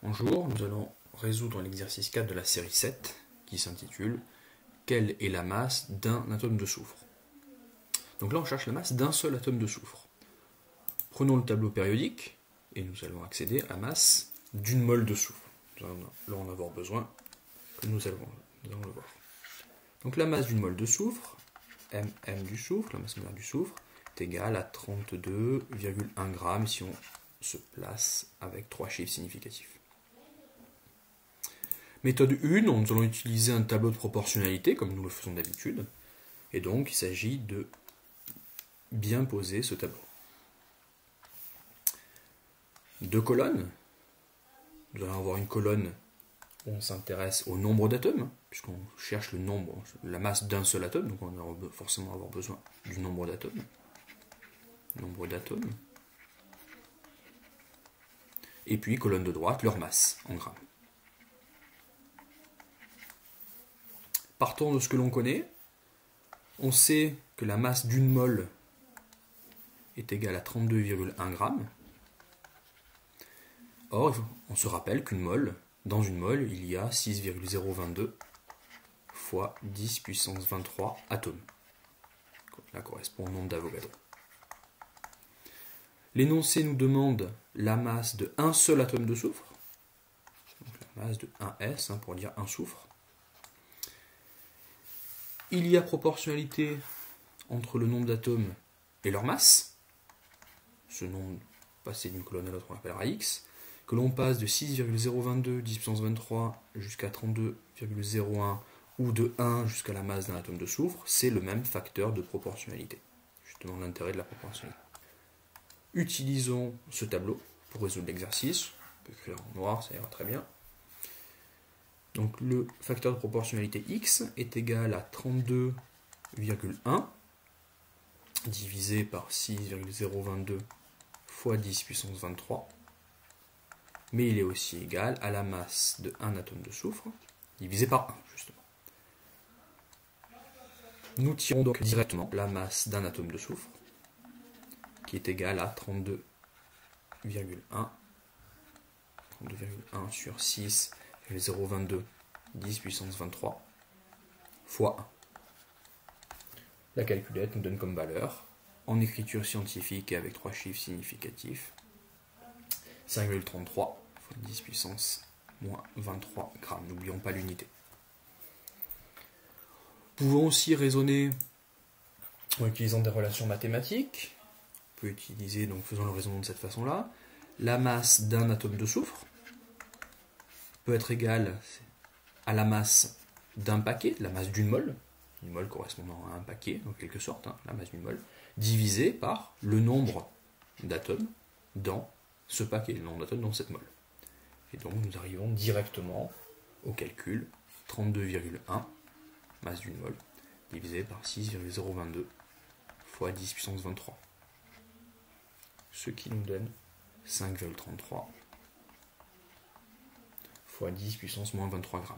Bonjour, nous allons résoudre l'exercice 4 de la série 7 qui s'intitule « Quelle est la masse d'un atome de soufre ?» Donc là on cherche la masse d'un seul atome de soufre. Prenons le tableau périodique et nous allons accéder à la masse d'une mole de soufre. Nous allons en avoir besoin, que nous allons le voir. Donc la masse d'une mole de soufre, MM du soufre, la masse molaire du soufre, est égale à 32,1 g si on se place avec 3 chiffres significatifs. Méthode 1, nous allons utiliser un tableau de proportionnalité comme nous le faisons d'habitude. Et donc il s'agit de bien poser ce tableau. Deux colonnes. Nous allons avoir une colonne où on s'intéresse au nombre d'atomes, puisqu'on cherche le nombre, la masse d'un seul atome, donc on va forcément avoir besoin du nombre d'atomes. Nombre d'atomes. Et puis, colonne de droite, leur masse en grammes. Partons de ce que l'on connaît. On sait que la masse d'une mole est égale à 32,1 g. Or, on se rappelle qu'une mole, dans une mole, il y a 6,022 fois 10 puissance 23 atomes. Cela correspond au nombre d'Avogadro. L'énoncé nous demande la masse de un seul atome de soufre. Donc la masse de 1S, pour dire un soufre. Il y a proportionnalité entre le nombre d'atomes et leur masse. Ce nombre passé d'une colonne à l'autre, on l'appellera X. Que l'on passe de 6,022 10 puissance 23 jusqu'à 32,01 ou de 1 jusqu'à la masse d'un atome de soufre, c'est le même facteur de proportionnalité. Justement l'intérêt de la proportionnalité. Utilisons ce tableau pour résoudre l'exercice. On peut écrire en noir, ça ira très bien. Donc le facteur de proportionnalité x est égal à 32,1 divisé par 6,022 fois 10 puissance 23. Mais il est aussi égal à la masse de 1 atome de soufre divisé par 1, justement. Nous tirons donc directement la masse d'un atome de soufre, qui est égale à 32,1 sur 6,022 10 puissance 23 fois 1. La calculette nous donne comme valeur, en écriture scientifique et avec 3 chiffres significatifs, 5,33 fois 10 puissance moins 23 grammes. N'oublions pas l'unité. Nous pouvons aussi raisonner en utilisant des relations mathématiques. On peut utiliser, donc faisons le raisonnement de cette façon-là, la masse d'un atome de soufre peut être égale à la masse d'un paquet, la masse d'une mole, une mole correspondant à un paquet, en quelque sorte, la masse d'une mole, divisé par le nombre d'atomes dans ce paquet, le nombre d'atomes dans cette mole. Et donc nous arrivons directement au calcul 32,1, masse d'une mole, divisé par 6,022 fois 10 puissance 23. Ce qui nous donne 5,33 fois 10 puissance moins 23 grammes.